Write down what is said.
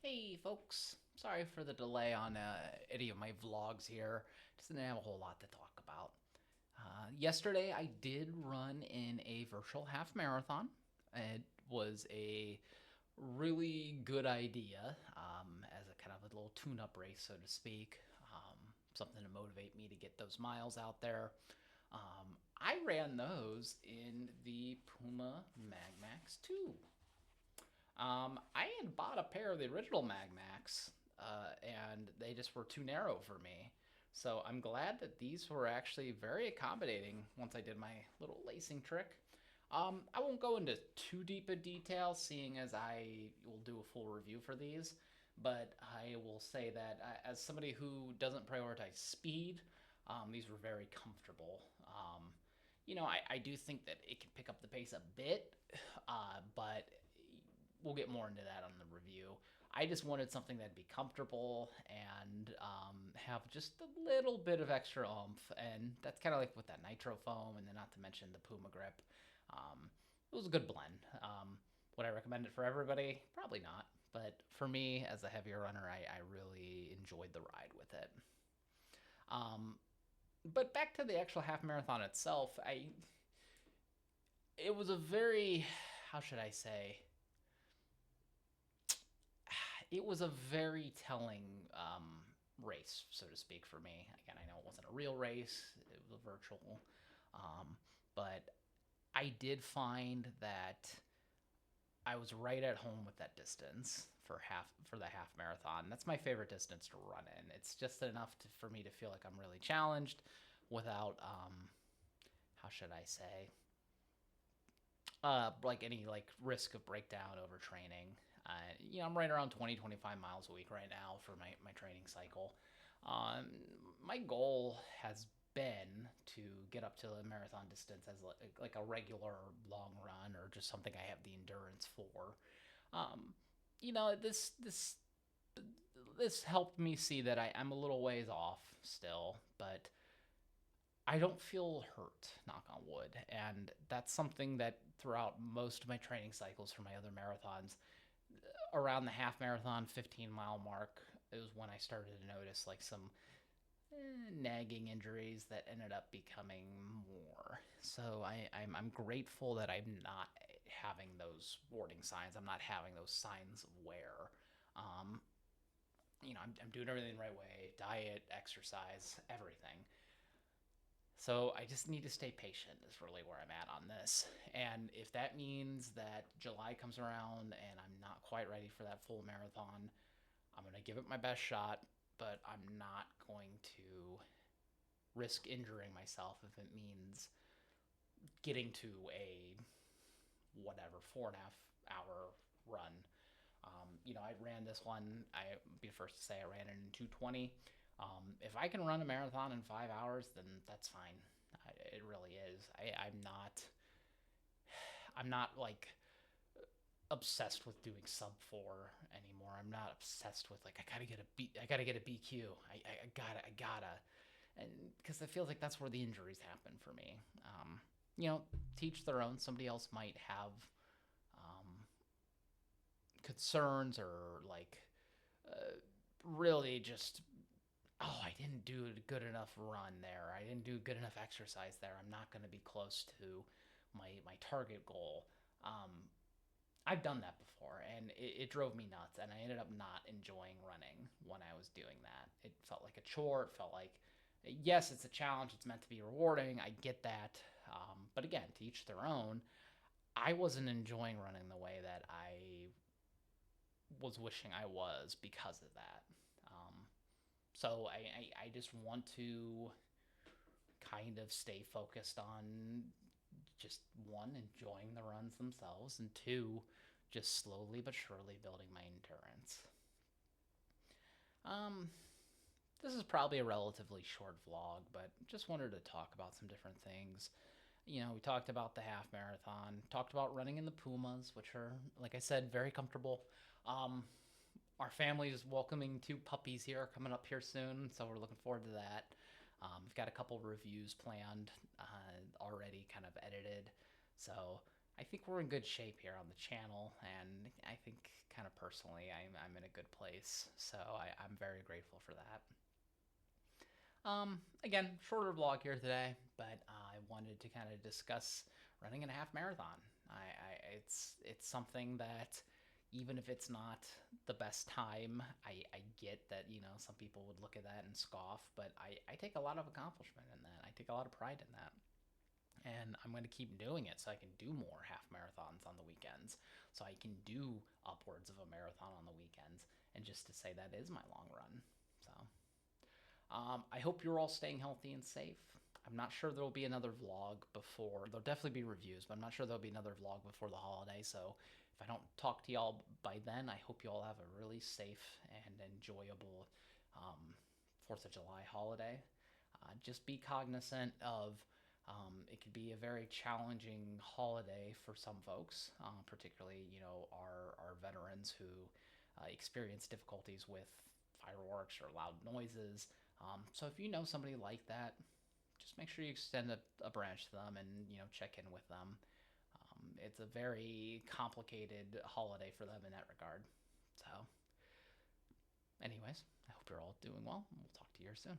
Hey folks, sorry for the delay on any of my vlogs here. Just didn't have a whole lot to talk about. Yesterday I did run in a virtual half marathon. It was a really good idea as a kind of a little tune-up race, so to speak. Something to motivate me to get those miles out there. I ran those in the PUMA MagMax 2. I had bought a pair of the original MagMax, and they just were too narrow for me. So I'm glad that these were actually very accommodating once I did my little lacing trick. I won't go into too deep a detail, seeing as I will do a full review for these, but I will say that as somebody who doesn't prioritize speed, these were very comfortable. I do think that it can pick up the pace a bit, but we'll get more into that on the review. I just wanted something that'd be comfortable and have just a little bit of extra oomph, and that's kind of like with that nitro foam, and then not to mention the Puma grip. It was a good blend. Would I recommend it for everybody? Probably not. But for me, as a heavier runner, I really enjoyed the ride with it. But back to the actual half marathon itself, it was a very, how should I say, it was a very telling race, so to speak, for me. Again, I know it wasn't a real race; it was a virtual, but I did find that I was right at home with that distance for the half marathon. That's my favorite distance to run in. It's just enough for me to feel like I'm really challenged without how should I say, like any like risk of breakdown over training. I'm right around 20, 25 miles a week right now for my training cycle. Um, my goal has been to get up to the marathon distance as like a regular long run or just something I have the endurance for. Um, this helped me see that I'm a little ways off still, but I don't feel hurt, knock on wood. And that's something that throughout most of my training cycles for my other marathons, around the half marathon 15-mile mark is when I started to notice like some nagging injuries that ended up becoming more. So I'm grateful that I'm not having those warning signs. I'm not having those signs of wear. Um, I'm doing everything the right way, diet, exercise, everything. So I just need to stay patient is really where I'm at on this. And if that means that July comes around and I'm not quite ready for that full marathon, I'm going to give it my best shot, but I'm not going to risk injuring myself if it means getting to a whatever 4.5 hour run. I ran this one. I be the first to say I ran it in 2:20. If I can run a marathon in 5 hours, then that's fine. It really is. I'm not like obsessed with doing sub 4 anymore. I'm not obsessed with like I gotta get a BQ. I gotta, and because I feel like that's where the injuries happen for me. Teach their own. Somebody else might have concerns or like really just, oh, I didn't do a good enough run there. I didn't do good enough exercise there. I'm not going to be close to my target goal. I've done that before, and it drove me nuts, and I ended up not enjoying running when I was doing that. It felt like a chore. It felt like, yes, it's a challenge. It's meant to be rewarding. I get that. But again, to each their own. I wasn't enjoying running the way that I was wishing I was because of that. So I just want to kind of stay focused on just one, enjoying the runs themselves, and two, just slowly but surely building my endurance. Um, this is probably a relatively short vlog, but just wanted to talk about some different things. We talked about the half marathon, talked about running in the Pumas, which are, like I said, very comfortable. Um, our family is welcoming 2 puppies here coming up here soon, so we're looking forward to that. We've got a couple reviews planned already, kind of edited. So I think we're in good shape here on the channel, and I think kind of personally, I'm in a good place. So I'm very grateful for that. Again, shorter vlog here today, but I wanted to kind of discuss running a half marathon. It's something that even if it's not the best time, I get that, some people would look at that and scoff, but I take a lot of accomplishment in that. I take a lot of pride in that. And I'm going to keep doing it so I can do more half marathons on the weekends, so I can do upwards of a marathon on the weekends, and just to say that is my long run. So I hope you're all staying healthy and safe. I'm not sure there will be another vlog before. There'll definitely be reviews, but I'm not sure there'll be another vlog before the holiday. So if I don't talk to y'all by then, I hope you all have a really safe and enjoyable 4th of July holiday. Just be cognizant of it could be a very challenging holiday for some folks, particularly our veterans who experience difficulties with fireworks or loud noises. So if you know somebody like that, just make sure you extend a branch to them and check in with them. It's a very complicated holiday for them in that regard. So, anyways, I hope you're all doing well. We'll talk to you soon.